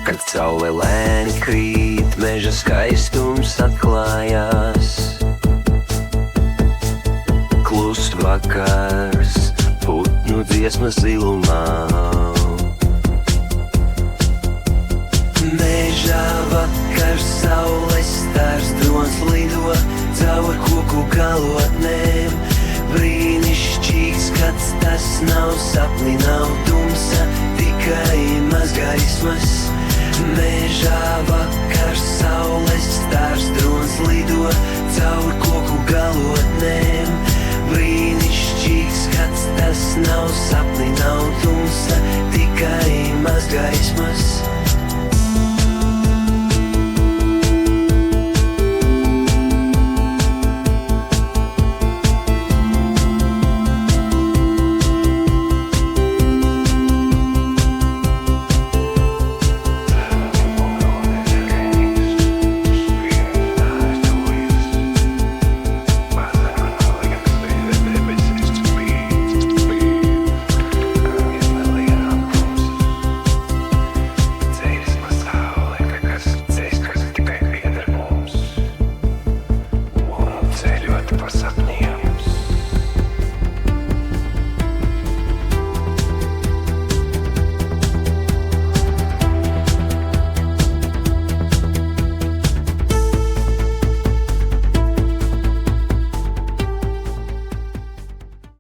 Kad saule lēni krīt, meža skaistums atklājās. Klust vakars, putnu dziesmas zilumā. Mežā vakars, saules stars, drons lido caur koku galotnēm. Brīnišķīgs skats, tas nav sapni, nav tumsa, tikai maz gaismas. Mežā vakars, saules stars, drons lido caur koku galotnēm. Brīnišķīgs skats, tas nav sapni, nav